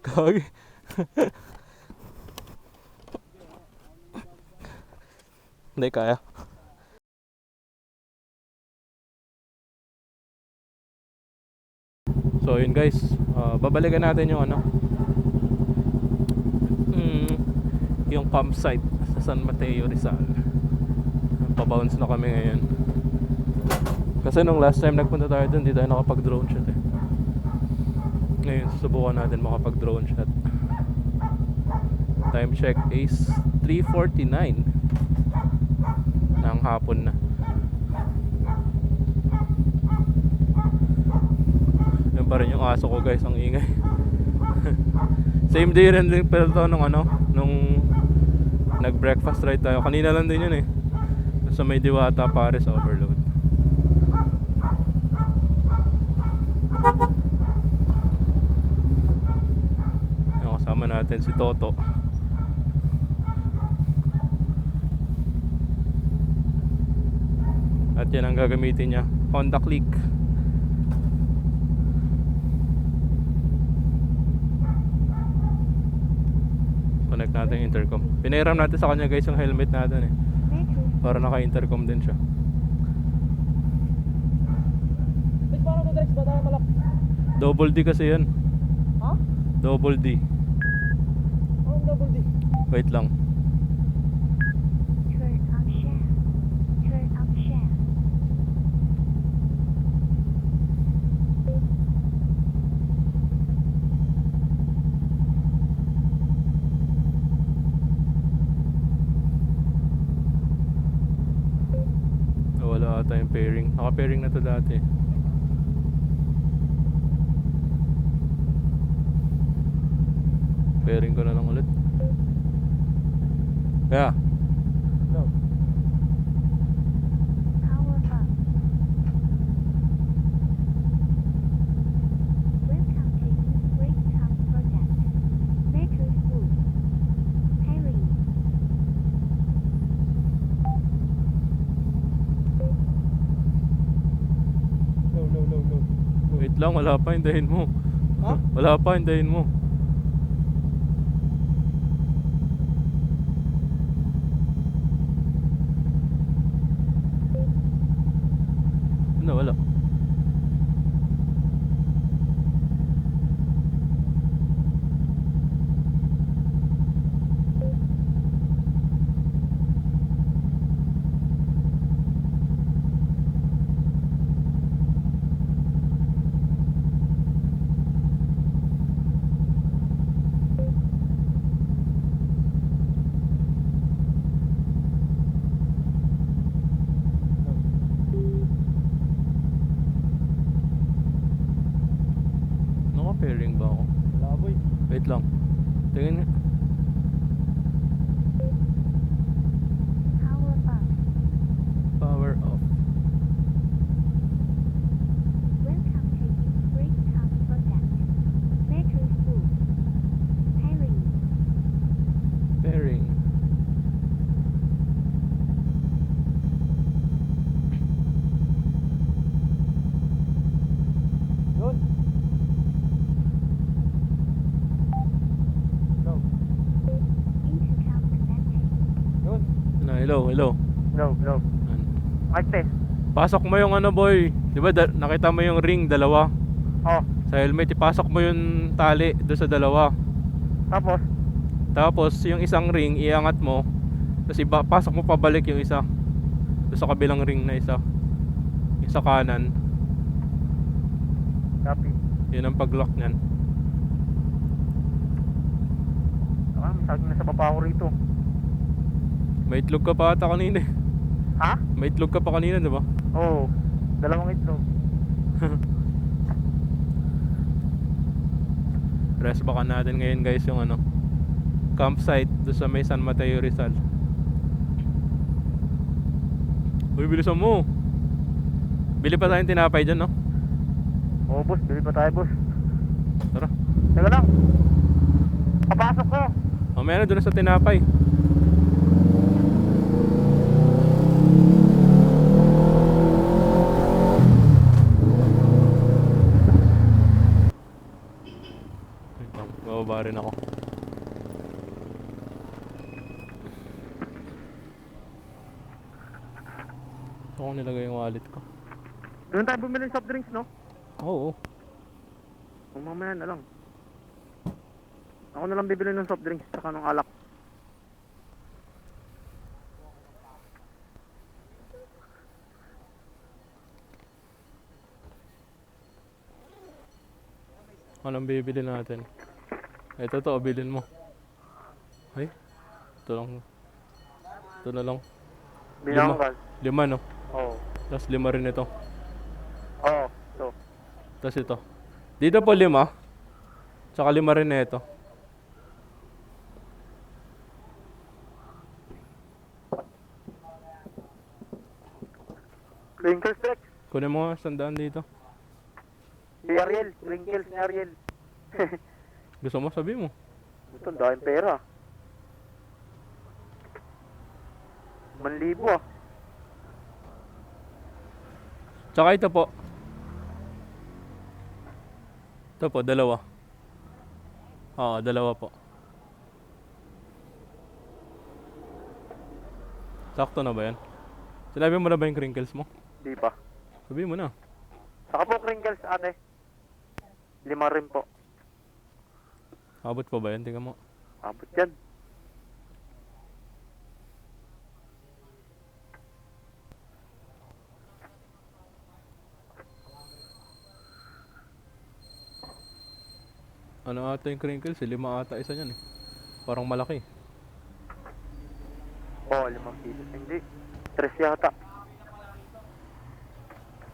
Kagi. Hindi kaya. So yun guys, babalikan natin yung ano, yung campsite sa San Mateo Rizal. Pabounce na kami ngayon. Kasi nung last time nagpunta tayo dun, di tayo nakapag drone shot eh. Ngayon susubukan natin makapag drone shot. Time check is 3:49 ng hapon na. Yan pa rin yung aso ko guys, ang ingay. Same day rin din pero to nung ano, nung nag breakfast ride tayo. Kanina lang din yun eh, sa may Diwata Pares Overload. Yung kasama natin si Toto. At yan ang gagamitin niya, Honda Click. Connect natin yung intercom. Pinairam natin sa kanya guys yung helmet natin eh, para naka-intercom din siya. Wait, parang na-direct ba tayo malak? Double D kasi yan. Ha? Double D. Anong double D? Wait lang. Turn on share. Turn on share. Wala ata yung pairing. Naka-pairing na to dati. Pairing ko na lang ulit. Yeah. No. Power up. Welcome to Great Top Project. Metro School. Perry. No. Wait lang, wala pa, hintayin mo. Ha? Wala pa, hintayin mo. Ano, wala. Naka-pairing ba ako? Wala boy. Wait lang. Tingin nga. Power up. Power off. Welcome to Great Top Project. Metro School. Perry. Pairing. Yun. No. Intercom connected. Yun. Ano, hello. No. Ano? Arte. Pasok mo yung ano boy. Di ba nakita mo yung ring, dalawa? Oh. Sa helmet, ipasok mo yung tali doon sa dalawa. Tapos. Tapos yung isang ring, iangat mo. Tapos pasok mo pabalik yung isa. Doon sa kabilang ring na isa. Yung sa kanan. Copy. Yun ang pag-lock nyan. Masyadong nasa baba ako rito. May itlog ka pa ata kanina eh. Ha? May itlog ka pa kanina, di ba? Oo. Dalawang itlog. Rest baka natin ngayon guys yung ano, campsite doon sa may San Mateo Rizal. Uy, bilisan mo. Bili pa tayong tinapay dyan, no? Oo boss, bili pa tayo boss. Tara. Teka lang. Papasok ko. Mamaya na doon sa tinapay. Wait lang, bababa Bababa rin ako. Saan ko nilagay yung wallet ko? Doon tayo bumili ng soft drinks, no? Oo. Kung mamaya na lang. Ako na lang bibili ng soft drinks tsaka ng alak. Anong bibili natin? Ito to, bilhin mo. Ay, ito lang. Ito na lang. Binanggal. 5, no? Oo. Tapos 5 rin ito. Oo. So, Tapos ito. Dito po 5. Tsaka 5 rin na ito. Wrinkles Flex. Kunin mo nga 100 dito. Si Ariel. Wrinkles ni Ariel. Gusto mo, sabi mo. Ito, ang daming pera. 1,000 ah. Tsaka ito po. Ito po, 2. Oo, 2 po. Sakto na ba yan? Sinabi mo na ba yung crinkles mo? Di pa. Sabi mo na. Saka po Wrinkles ate. 5 rin po. Abot pa ba yan? Tingnan mo. Abot yan. Ano ata yung crinkles? 5 ata isa yan eh. Parang malaki. Oo, 5 piso. Hindi. 3 yata.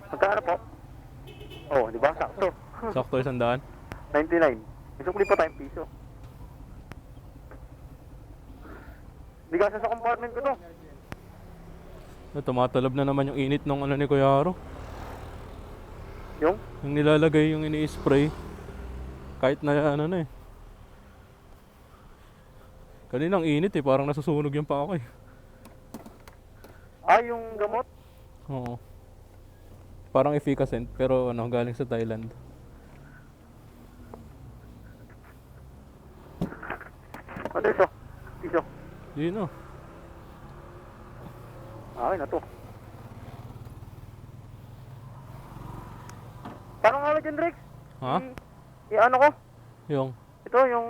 Magkano po? Oo, di ba? Sakto. Sakto 100. 99. May sukli pa tayong piso. Bigasan sa compartment ko to. Tumatalab na naman yung init ng ano ni Kuya Aro. Yung? Yung nilalagay yung ini-spray. Kahit na ano na eh. Kaninang init eh. Parang nasusunog yung paa ko eh. Ah, yung gamot? Oo. Parang efficacent pero ano galing sa Thailand. Ano iso? Piso. Yun oh. Okay na to. Paano nga ulit yun, Drix? Ha? Ano ko? Yung Ito, yung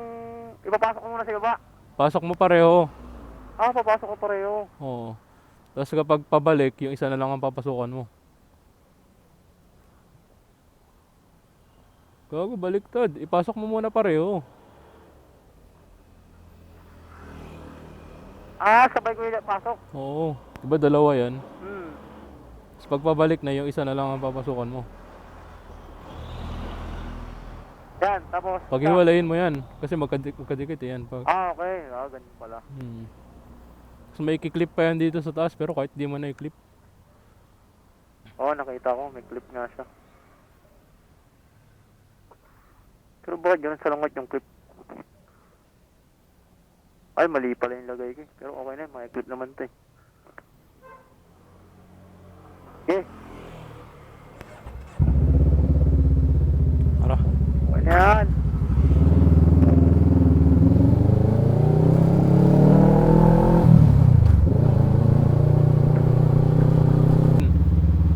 ipapasok ko muna sa baba. pasok mo pareho. Ah, papasok ko pareho. Oo. Tapos kapag pabalik, yung isa na lang ang papasukan mo. Gago, baliktad. Ipasok mo muna pareho. Ah, sabay ko yung pasok. Oo. Diba 2 yan? Hmm. Tapos pag pabalik na, yung isa na lang ang papasukan mo. Yan, tapos... Paghiwalayin mo yan. Kasi magkadikit eh yan. Ah, okay. Ah, ganyan pala. Tapos may kiklip pa yan dito sa taas, pero kahit di mo na i-clip. Oo, nakita ko. May clip nga siya. Pero bakit ganun sa langat yung clip? Ay, mali pala yung lagay ko. Pero okay na, may clip naman to eh. Okay. Tara. Okay na yan.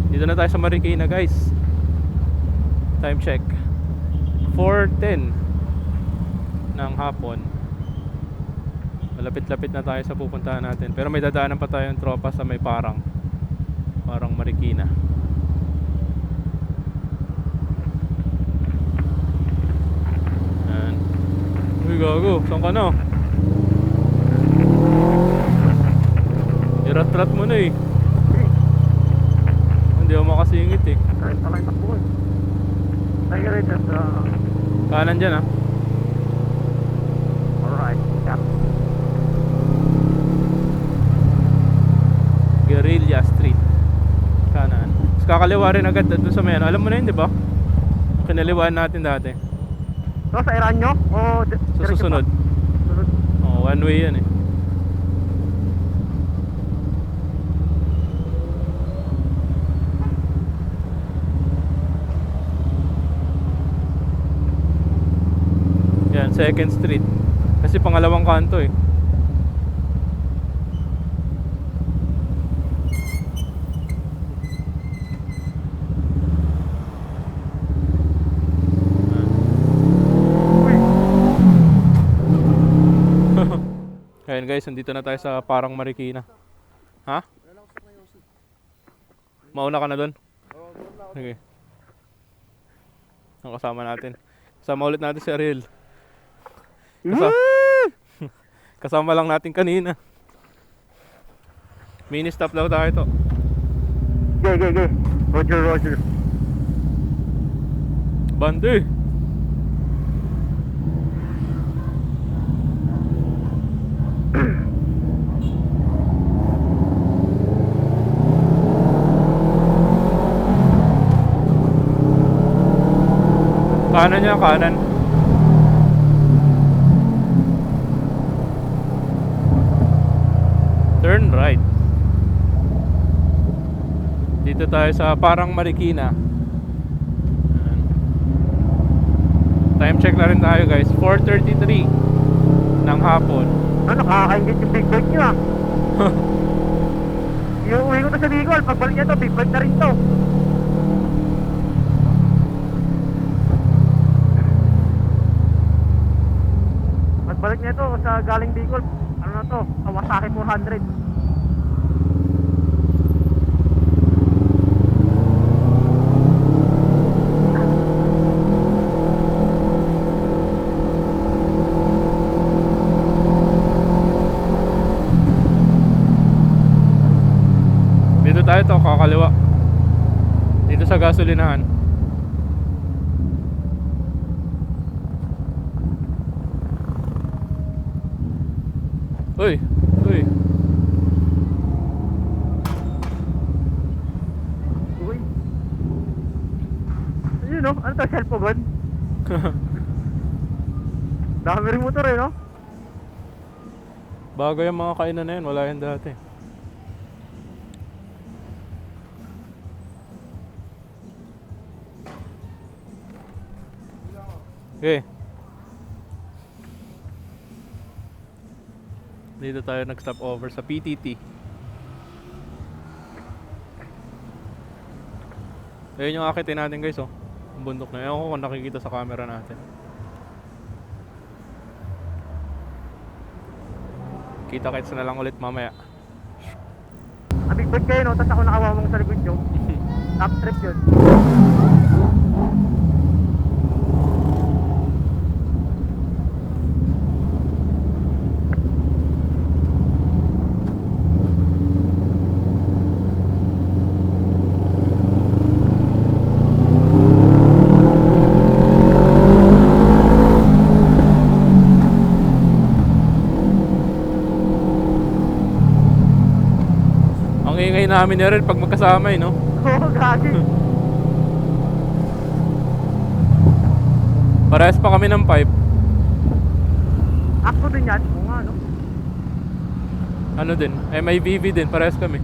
Dito na tayo sa Marikina guys. Time check 4:10 ng hapon. Malapit-lapit na tayo sa pupuntahan natin. Pero may dadaanan pa tayong tropa sa may Parang Marikina. Yan. Uy gago, saan ka na? Irat-rat mo na eh. Hindi ako makasingit eh. Kahit pala yung takbo eh. Nag-rated sa... Kanan dyan ah. Alright. Yeah. Guerrilla Street. Kanan. Tapos kakaliwa rin agad doon sa may ano. Alam mo na yun, di ba? Kinaliwaan natin dati. So, sa Iran nyo? O... Sa susunod. Sunod. Oh, one way yan eh. Yan. Ayan, 2nd Street. Kasi pangalawang kanto eh. Ayan guys, nandito na tayo sa Parang Marikina. Ha? Mauna ka na doon? Sige. Ang kasama natin. Kasama ulit natin si Ariel. Kasama lang natin kanina. Mini stop daw tayo to. Okay. Roger. Bande! Kanan niya, kanan. Turn right. Dito tayo sa Parang Marikina. Ayan. Time check na rin tayo guys, 4:33 ng hapon. Ano, nakakaingit yung big bike nyo ah. Yung uwi ko to sa Bicol, pagbalik niya to, big bike na rin to. Pagbalik niya to sa galing Bicol, ano na to, Kawasaki 400. Dito tayo to, kakaliwa. Dito sa gasolinahan. Uy. Uy. Ayun no, ano to, cellphone? Dami rin motor eh no? Bago yung mga kainan na yun, wala yan dati. Okay. Dito tayo nag-stop over sa PTT. Ayun yung akitin natin guys oh. Ang bundok na. Ewan ko kung nakikita sa camera natin. Kita-kits na lang ulit mamaya. Big bike kayo no, tapos ako nakawawang sa likod nyo. Top trip yun. Ang ingay namin na rin pag magkasama eh no. Oo, gagi. Parehas pa kami ng pipe. Ako din yan. Oo nga no. Ano din, MIVV din, parehas kami.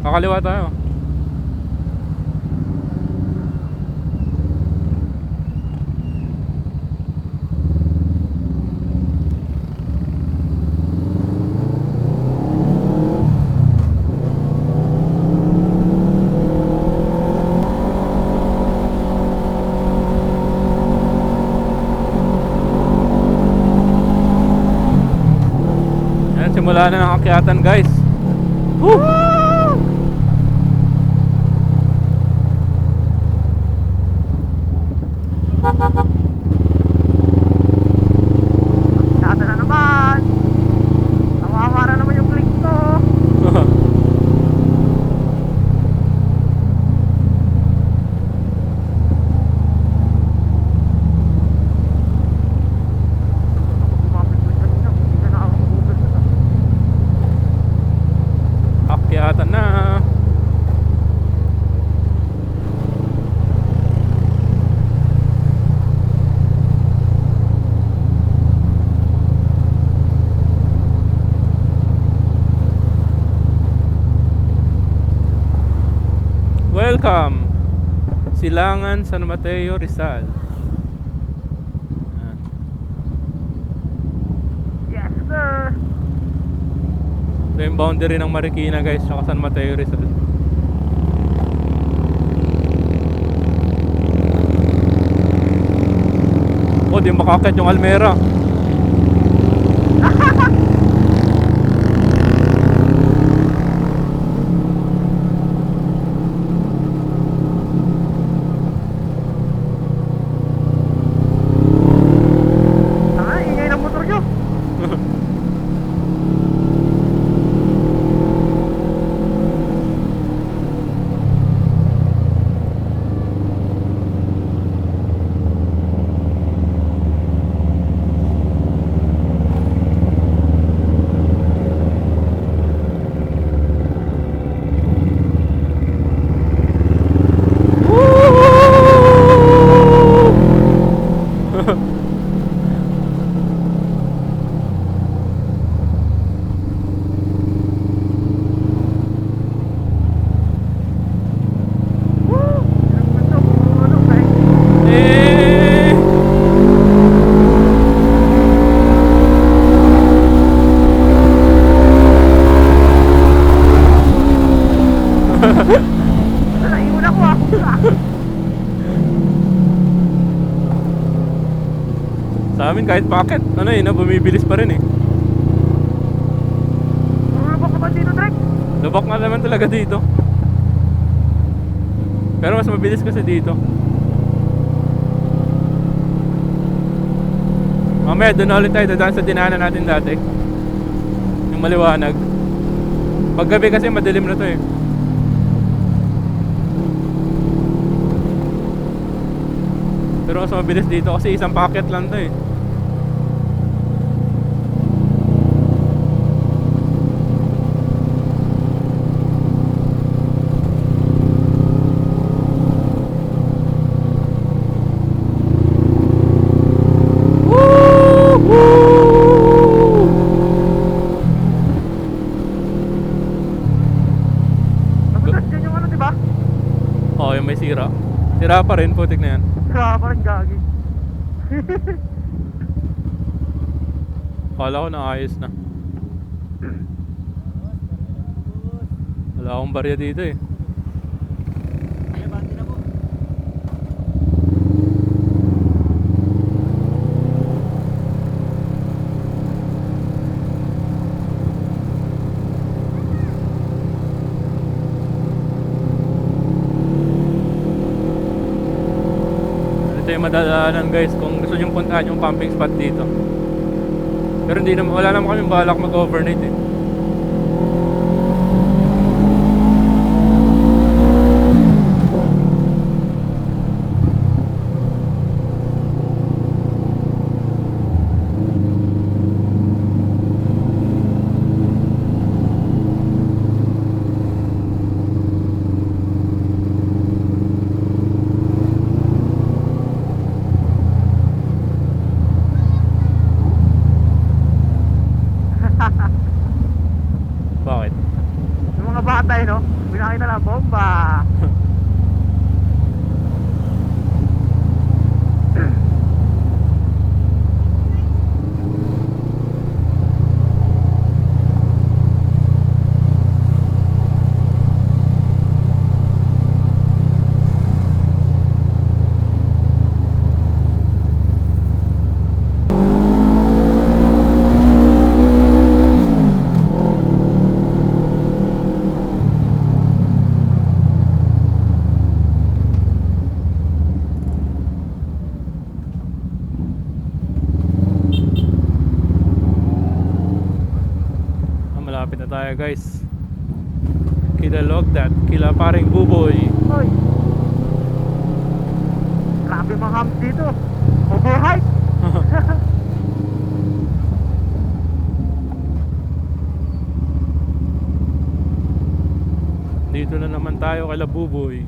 Kakaliwa tayo. Ayan, simula na ng akyatan guys. Woo! Nasa na naman. Nawawara naman yung click ko. Bumabalik ko kanina. Hindi ka na ako mag-uber na. Akyatan na. Welcome Silangan, San Mateo, Rizal. Ayan. Ito yung boundary ng Marikina guys, tsaka San Mateo Rizal. Oh, di makakit yung Almera. Ingay ng motor nyo. Eh. Naiwan ako ah. Sa amin kahit packet, ano eh, na bumibilis pa rin eh. Bumabak ka ba dito, Drek? Lubak nga naman talaga dito. Pero mas mabilis kasi dito. Mamaya doon na ulit tayo dadaan sa dinaanan natin dati. Yung maliwanag. Paggabi kasi madilim na to eh. Pero mas mabilis dito kasi isang packet lang to eh. Nagulat dyan yung ano, di ba? Oh, yung may sira. Sira pa rin, putik na yan. Grabe, parang gagi. Kala ko naayos na. Wala akong barya dito eh. Ito yung madadaanan guys kung gusto nyo puntahan yung pumping spot dito. Pero hindi naman, wala naman kami balak mag-overnight eh. Bakit? Yung mga bata eh, no? Pinakita lang, bomba. Malapit na tayo guys. Kila Logdat, kila paring Buboy. Hoy. Grabe mga hams dito. Overhype. Dito na naman tayo kila Buboy.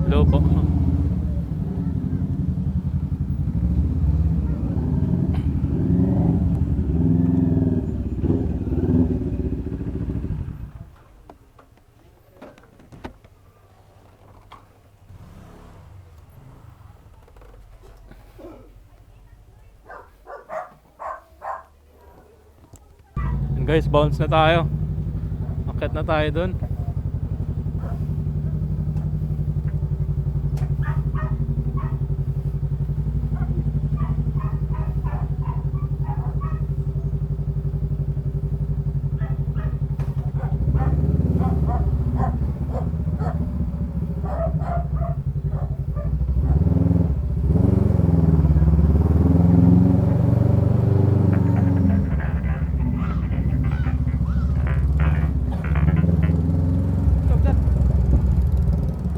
Hello po. Guys, bounce na tayo. Akit na tayo dun.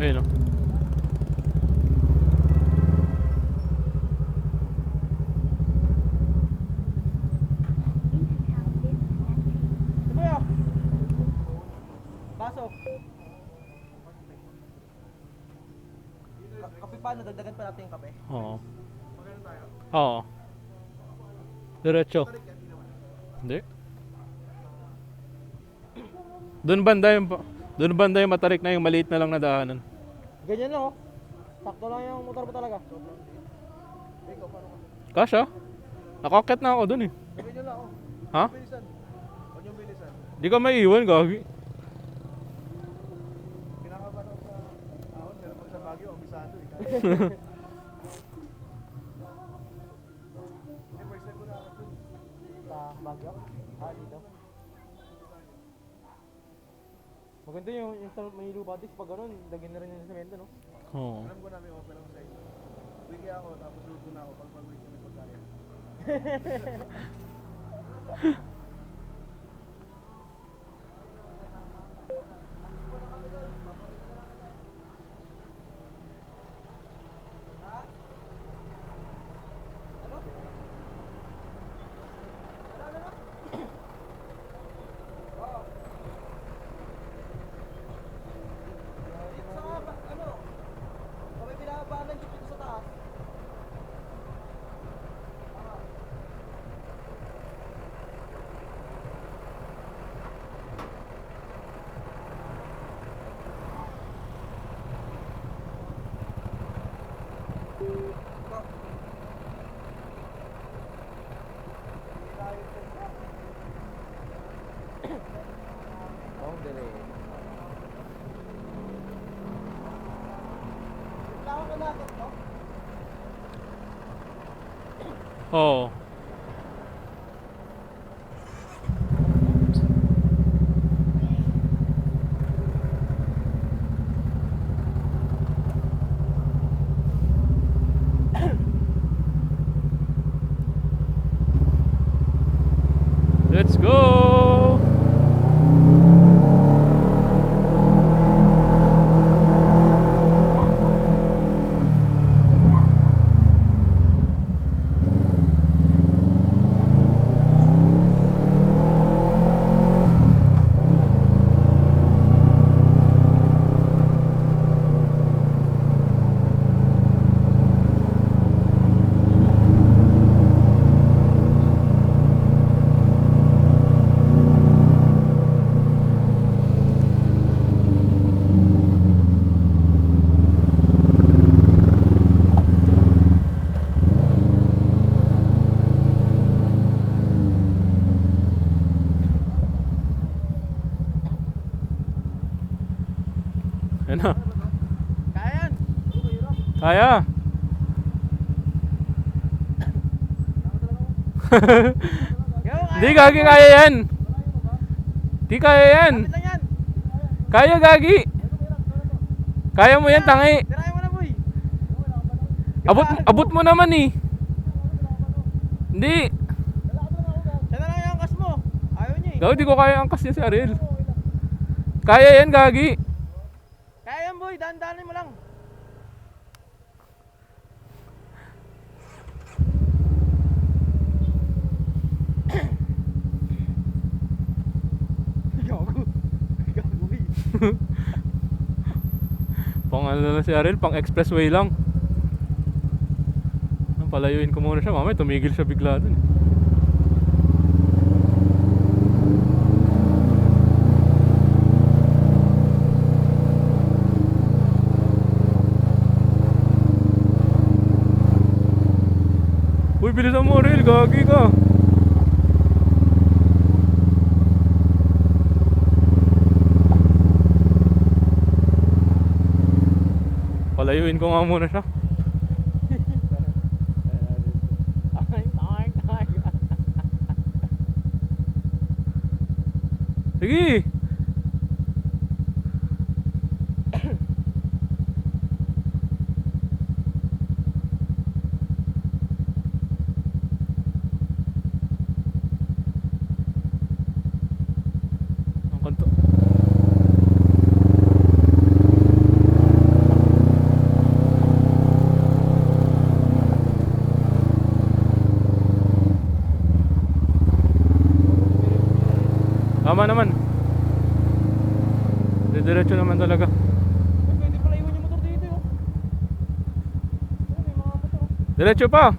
Ayun o. Intercom disconnecting. Kuya! Baso! Kape pa, nadagdagan pa natin yung kape. Oo. Oo. Diretso. Hindi. Doon banda yung matarik na yung maliit na lang na daanan. Ganyan lang oh. Sakto lang yung motor mo talaga. Kasha? Nakakit na ako doon eh. Gawin nyo lang oh. Ha? Bilisan. Huwag yung bilisan. Di ka maiiwan, gagi. Kinakabahan ako sa ahon, pero pag sa Baguio, umisado eh. Hindi, first time ko na ako dun. Sa Baguio? Ah, dito. Maganda yung may lupa disc pag ganun, lagyan na rin yung semento no? Oo. Alam ko namin okay lang sa inyo. Wiki ako, tapos luto na ako pag mag-wiki may pagkain. Kami pinabaanan dito sa taas. Boundary. Kailangan ka natin, no? Oo. Let's go! Ano? Kaya yan! Kaya! Hindi, gagi, kaya yan! Di kaya yan! Kapit lang yan! Kaya, gagi! Kaya mo yan, tangi! Tirahin mo na, boy! Abot mo naman eh! Hindi! Siya na lang yung angkas mo! Ayaw niya eh! Gagi, di ko kaya angkas niya si Ariel. Kaya yan, gagi! Kaya yan, boy! Dahan-dahanin mo lang! Gago! Gago eh! Pang ano na si Ariel, pang expressway lang. Palayuin ko muna siya, mamaya tumigil siya bigla dun. Uy, bilisan mo Ariel, gagi ka. Lalayuin ko nga muna siya. Sige. Ang kanto. Tama naman. Diretso naman talaga. Uy, pwede pala iwan yung motor dito, oh. Ayun, may mga motor, oh. Diretso pa.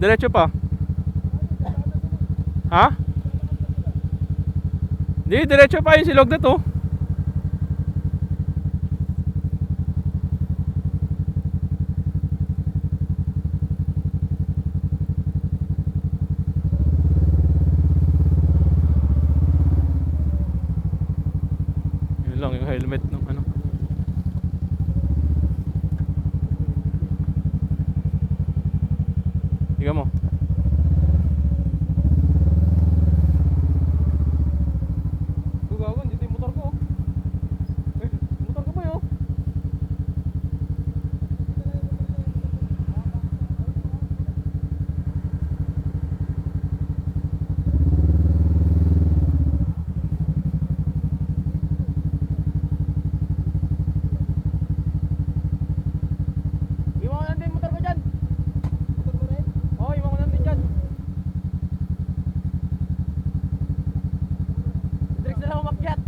Diretso pa. Ha? Di, diretso pa yung silog na to. Yun lang yung helmet ng ano. Tingnan mo. Uy, gago, dito yung motor ko, oh. Uy, motor ko pa, oh. Iwan ko lang din yung motor ko dyan. Motor mo rin? Oo, iwan ko lang din dyan. Direct na lang umakyat.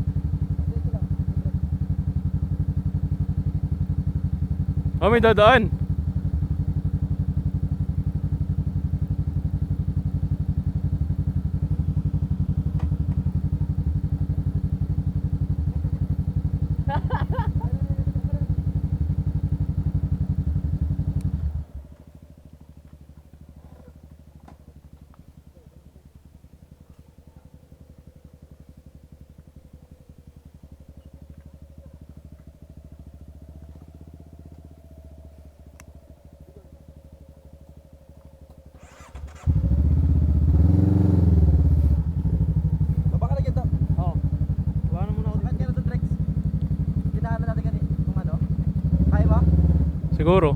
Oh, may dadaan. Baba ka na dyan, oo. Baba na muna ako dito. Bakit ka na Drex? Dinaanan natin kanina kung ano? Kaya ba? Siguro.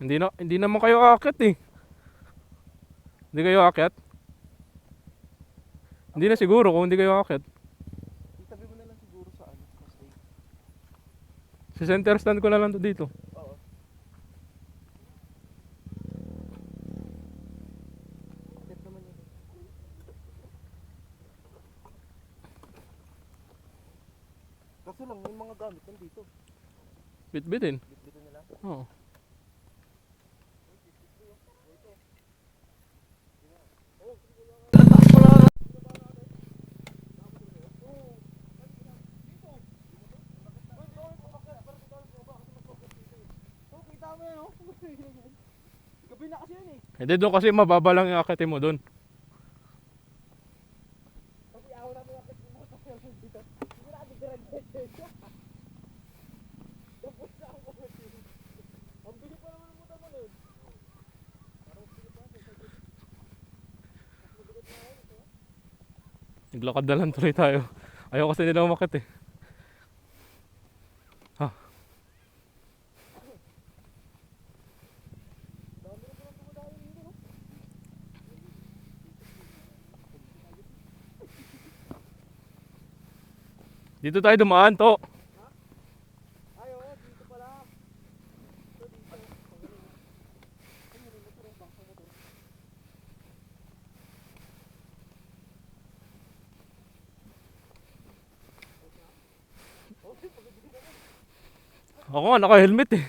Hindi naman kayo aakyat eh. Hindi kayo aakyat? Hindi na siguro kung hindi kayo aakyat. Itabi mo na lang siguro sa ano, sa stage. Sa center stand ko na lang to dito. Oo. Akit naman yun. Kaso lang, yung mga gamit nandito. Bitbitin. Bitbitin nila. Oo. Oh, kita mo yan, oh. Gabi na kasi yun, eh. Hindi doon kasi mababa lang yung akitin mo doon. Kasi ako na mga akit mo sa kaya dito. Sigurado graduate. Tapos na ako. Ang bilis pa naman ang motor mo nun. Naglakad na lang tuloy tayo. Ayaw kasi nila umakit eh. Ha. Dito tayo dumaan to. Ay, oo, dito pala. Ito dito. Ay, may motor ang bangsa motor. Ako nga naka-helmet eh.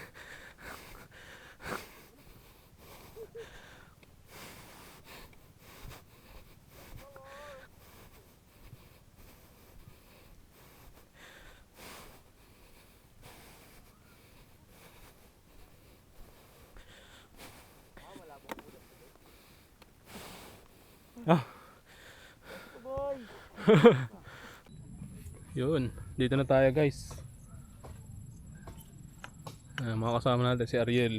Yun, dito na tayo guys. Mga kasama natin si Ariel,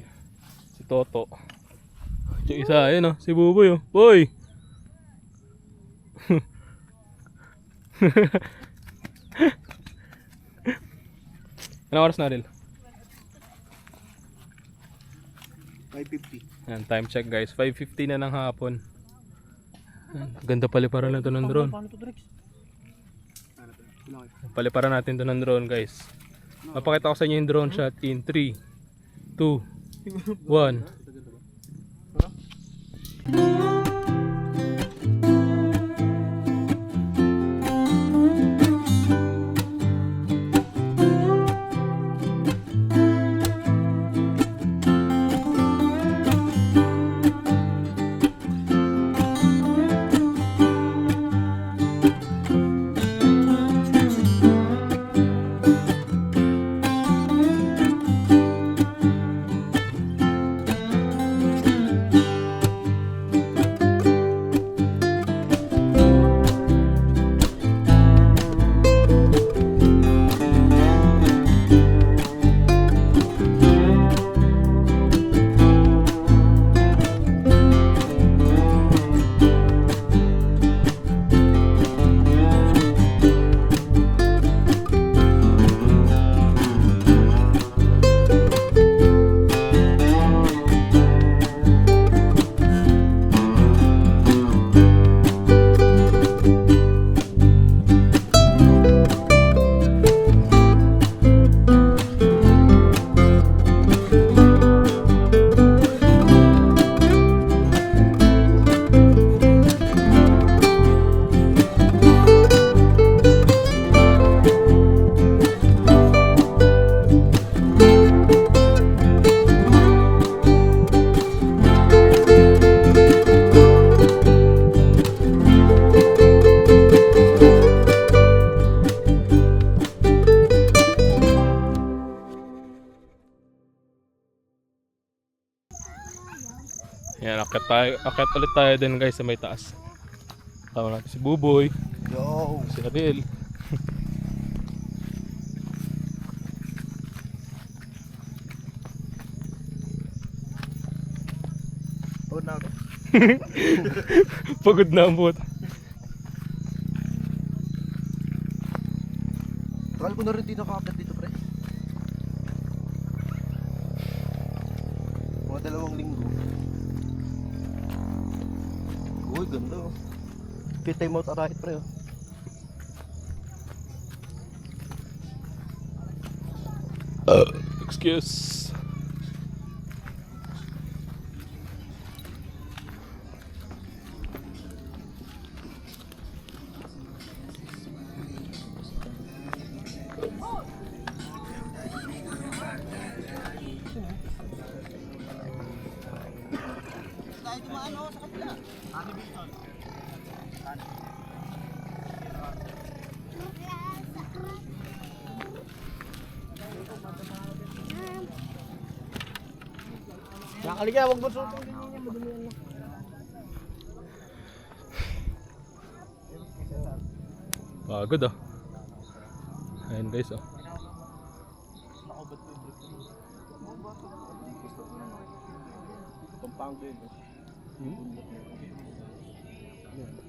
si Toto. Yung isa, ayun si Buboy oh. Boy! Anong oras na Ariel? 5:50. Yan, time check guys, 5:50 na ng hapon. Yan, ganda paliparan na to ng drone. Paano to, Drex? Paliparan natin to ng drone guys. Mapakita ko sa inyo yung drone shot in 3, 2, 1. Yan, akyat ulit tayo din guys sa may taas. Tama natin si Buboy, Yo! si Ariel. Pagod na ako. Pagod na ang buhat. Tagal ko na rin dito nakakapit dito, pre. Mga 2 linggo. Uy, ganda oh. Fit time out arahit, pre oh. Excuse. Tayo dumaan oh, sa kapila. Nakaliga, wag mo sutong din niya, madumihan na. Pagod ah. Ayan guys oh. Pampang din.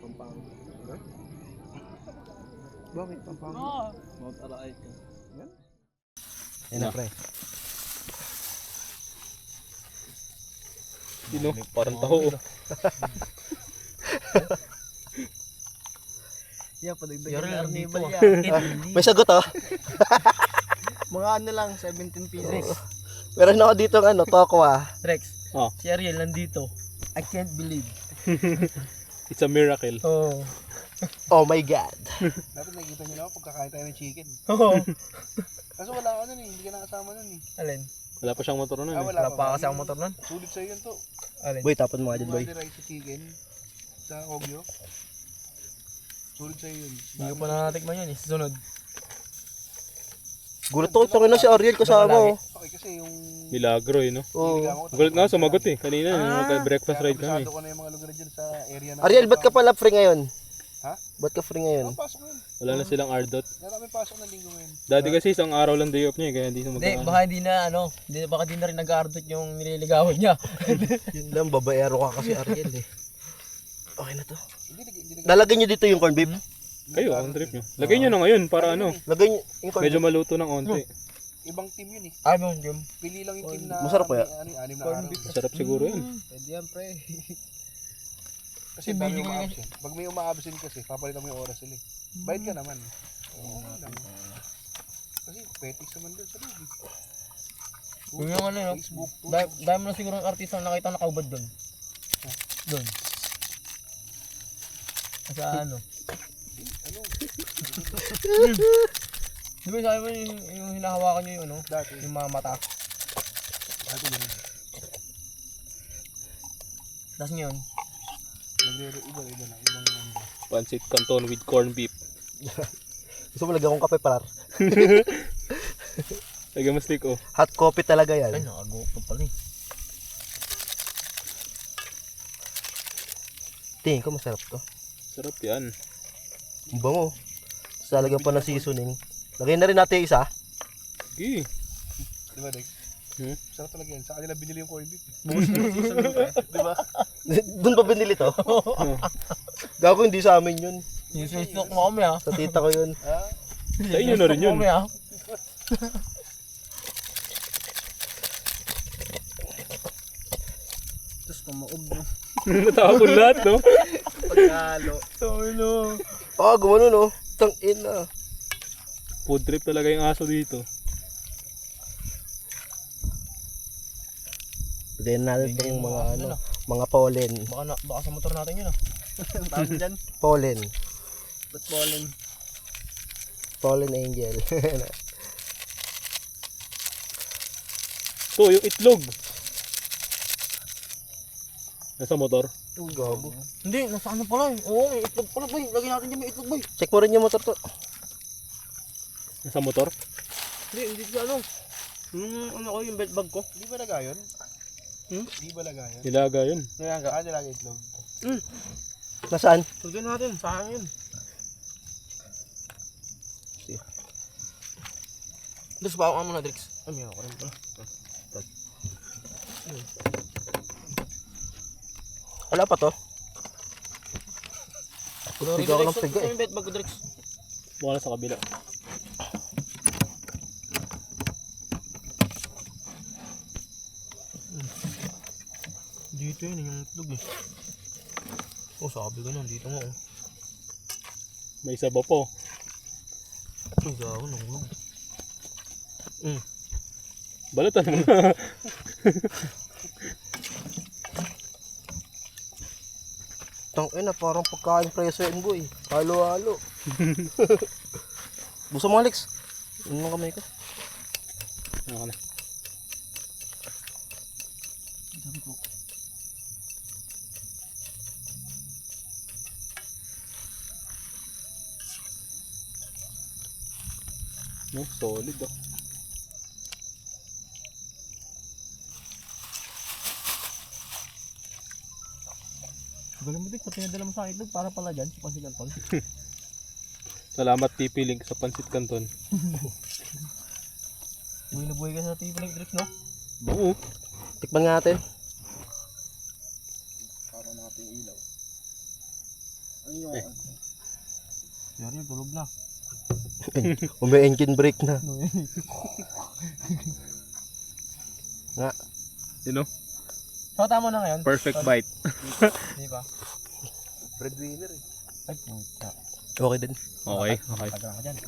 Pampang. Bakit Pampang? Mount Araay ka. Yan? Yan na, pre. Sino? Parang taho oh. Yan, padagdagan na arnibal yan. May sagot oh. Mga ano lang, 17 pieces. Meron ako dito ng tokwa. Rex, Oh. si Ariel nandito. I can't believe. It's a miracle. Oh. Oh my God. Dapat nakikita nyo lang ako pagkakain tayo ng chicken. Oo. Kaso wala ka nun eh, hindi ka nakasama nun eh. Alin? Wala pa siyang motor nun eh. Wala pa kasi ang motor nun. Sulit sa'yo yun to. Alin? Boy, tapon mo nga dyan boy. Rice sa chicken sa Ogyo. Sulit sa'yo yun. Hindi ko pa nanatikman yun eh. Sunod. Gulat ako, tangin na si Ariel kasama oh. Okay kasi yung... Milagro eh no. Oh. Gulat nga, sumagot eh. Kanina, nagka-breakfast ride kami. Ko na yung mga lugar dyan sa area na... Ariel, ba't ka pala free ngayon? Ha? Ba't ka free ngayon? Pasok ngayon. Wala na silang ardot. Wala kami pasok ng linggo ngayon. Dati kasi isang araw lang day off niya, kaya hindi siya Hindi, magkakaano. baka hindi na baka di na rin nag-aardot yung nililigawan niya. Yun lang, babaero ka kasi Ariel eh. Okay na to. Hindi Lalagay nyo dito yung corn beef. Kayo, ang trip nyo. Lagay nyo na ngayon para ano, Lagay nyo yung corn medyo beef. maluto ng onti. ibang team yun eh. Ay, mo, Jim. Pili lang yung team na Masarap kaya? ano yung 6 na Corn araw. beef. Masarap siguro yun. Pwede yan, pre. Kasi Yung pag may video ko uma-absent, pag may uma-absent kasi, papalitan mo yung oras sila eh. Bayad ka naman. Oo, lang. Kasi petics naman doon sa loob eh. Yun yung ano, no? Facebook, Dahil mo na siguro ang artista na nakita nakaubad doon. Doon. Sa ano? Di ba sabi mo yung hinahawakan nyo yung ano? dati. Yung mga mata. Dati yun. Tapos ngayon, Iba na. Ibang ano. Pancit canton with corned beef. Gusto mo lagyan kong kape parar? Lagyan mo stick oh. Hot coffee talaga ay yan. nakago pa pala eh. Tingin ko masarap to. Sarap yan. Ang bango. Tapos lalagyan pa ng seasoning. Lagyan na rin natin isa. Sige. Di ba, Dex? Sarap talaga yan. Sa kanila binili yung corned beef. Di ba? Doon pa binili to? Gago, hindi sa amin yun. Yung Facebook mo kami ha. Sa tita ko yun. Ha? Sa inyo na rin yun. Kami ha. Tapos kumaog no. Natapon lahat no. Pagkalo. Ah, gumano no. Tangin na. Food trip talaga yung aso dito. Lagyan natin Bigyan itong mo mga ako ano, dun, mga pollen. Baka sa motor natin yun ah. Tawag dyan. Pollen. Ba't pollen? Pollen angel. So, yung itlog. Nasa motor. Gago. Hindi, nasa ano pala eh. Oo, may itlog pala boy. Lagyan natin dyan may itlog boy. Check mo rin yung motor to. Nasa motor. Hindi sa ano. Ano ko yung belt bag ko. Di ba lagayon? Di ba lagayon? Nilaga yun. Ah, nilagay itlog. Nasaan? Lagyan natin, saan yun? Tapos pa ako muna, Drix. Ay, may ako rin pala. Wala pa to. Kunwari, Sigaw ko Drix, ng piga eh. yung belt bag ko, Drix. Baka na sa kabila. Dito yun, yung itlog eh. Oh, sabi ko nun, dito mo. May isa ba po? Ay, gago, nahulog. Balatan mo na. Tangin na, parang pagkain preso yan boy. Halo-halo. Buso mo Alex. Ano ang kamay ko? Ano ka na? Sabi ko. No, solid oh. Galing mo, Drix, sa pinadala mo sa akin itlog para pala dyan, sa Pasigan Tol. Salamat TP Link sa Pancit Canton. Buhay na buhay ka sa TV ng Drix, no? Oo. Tikman nga natin. Para natin yung ilaw. Yari, tulog na. May engine brake na. Nga. You know? So, tama na ngayon. Perfect bite. Di ba? Breadwinner eh. Ay, puta. Okay din. Okay, okay. Tagal ka dyan.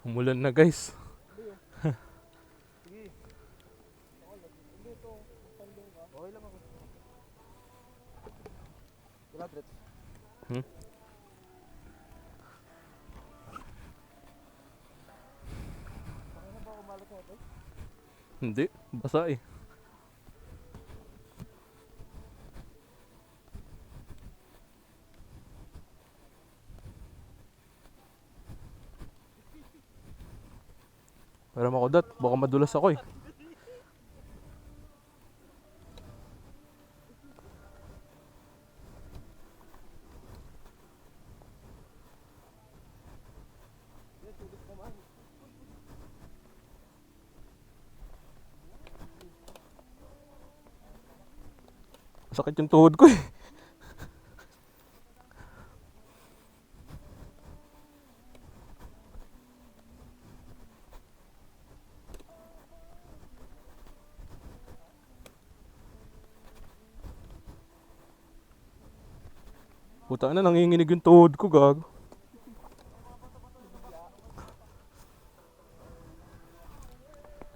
Umulan na guys. Okay lang ako. Wala, Drets. Hmm? Hindi, basa eh. Para makudat, baka madulas ako eh. Sakit yung tuhod ko eh. Puta na, nanginginig yung tuhod ko, gago.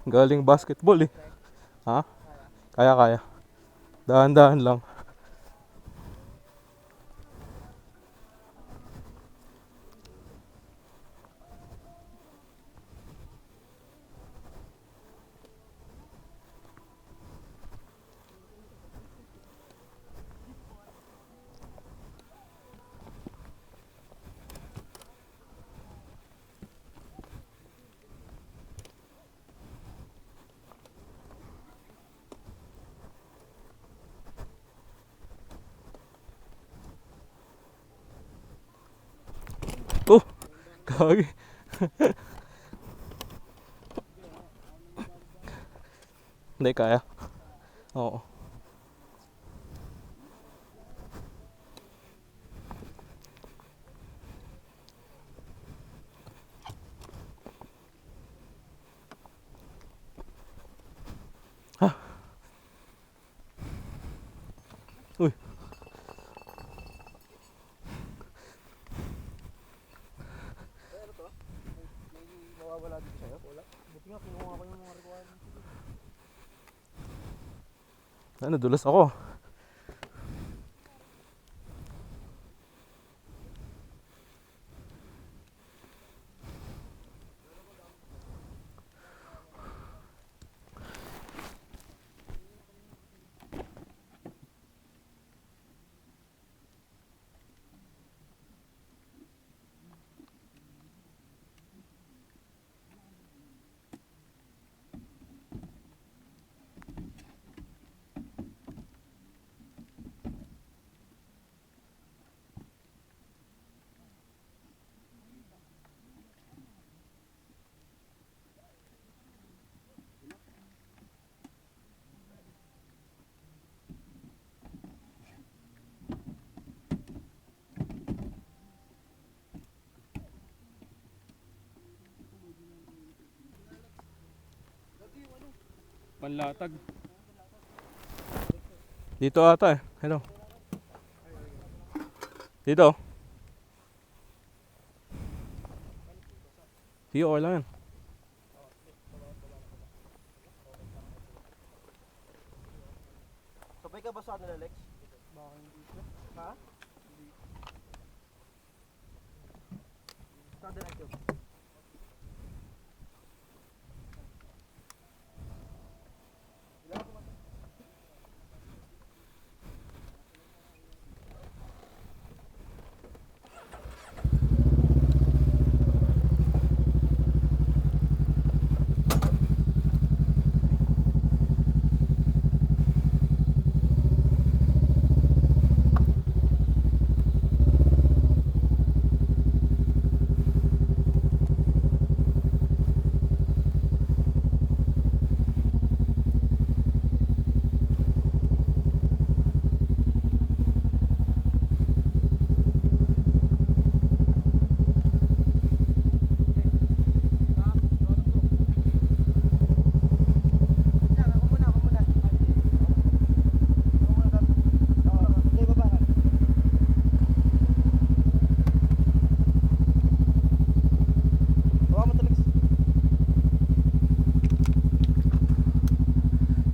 Galing basketball eh. Ha? Kaya. Dahan-dahan lang. Oh! Gagi. Hindi kaya. Oo. Ha? Uy. Mawawala dito sa'yo? Wala. Buti nga, kinuha ko yung mga requirements. Ano, dulas ako. Panlatag. Dito ata eh. Hello. Dito. Sige, okay lang yan. Sabay ka ba sa kanila, Lex? Baka hindi siya. Ha? Sa diretso.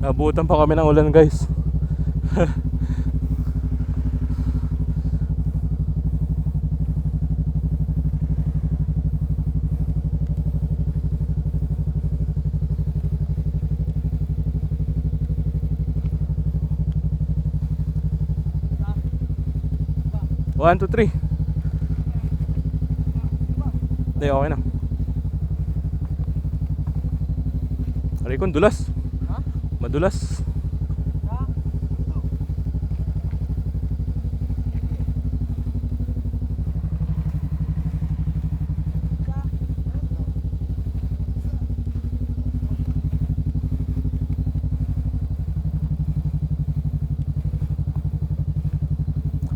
Nabutan pa kami ng ulan guys. One, two, three. Hindi, okay na. Aray ko, dulas. Madulas.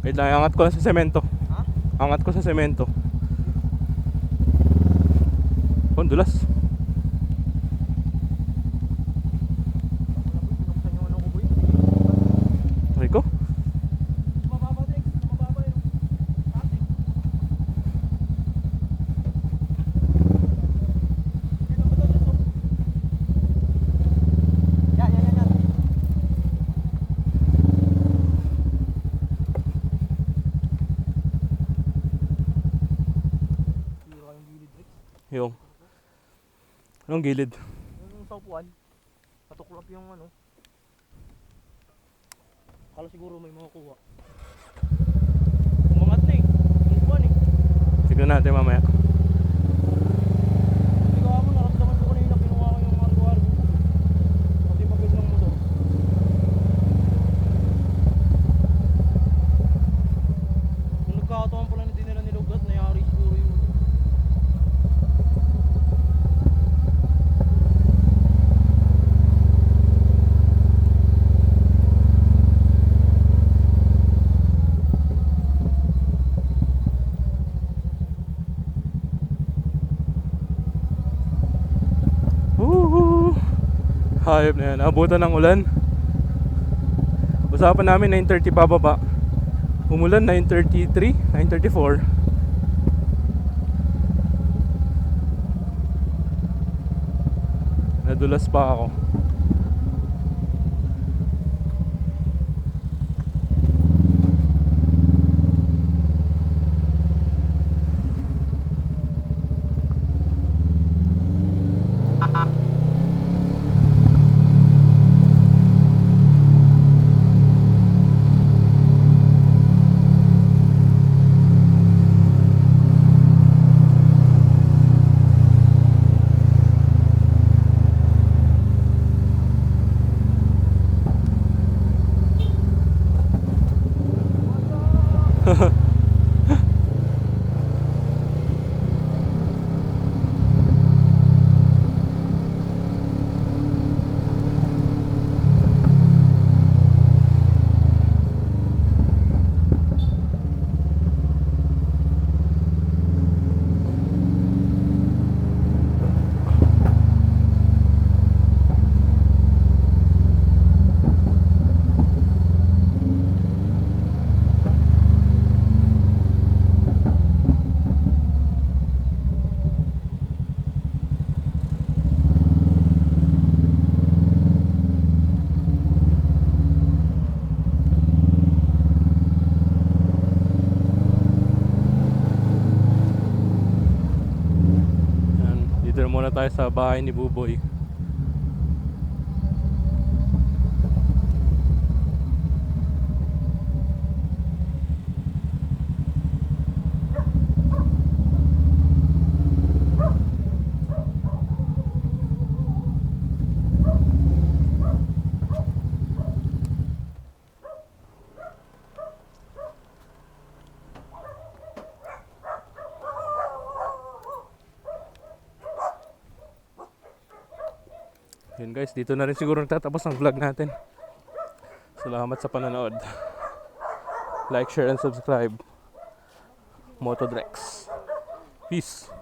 Wait lang, angat ko lang sa semento. Angat ko sa semento. Oh, dulas. Aray ko. Yung anong gilid? Yung sa upuan, patuklap yung ano. Akala siguro may makukuha. Umangat na eh. Yung upuan eh. Tignan natin mamaya. Ikaw mo, naramdaman ko kanina kinuha ko yung mariwari. Pati pagod ng motor. Kung nagkakataon pala na di nila nilugat, nayari siguro yung Hayop na yan. Abutan ng ulan. Usapan namin 9:30 pababa. Umulan 9:33, 9:34. Nadulas pa ako. Dito muna tayo sa bahay ni Buboy. Yun guys, dito na rin siguro nagtatapos ang vlog natin. Salamat sa panonood. Like, share, and subscribe. Motodrex. Peace.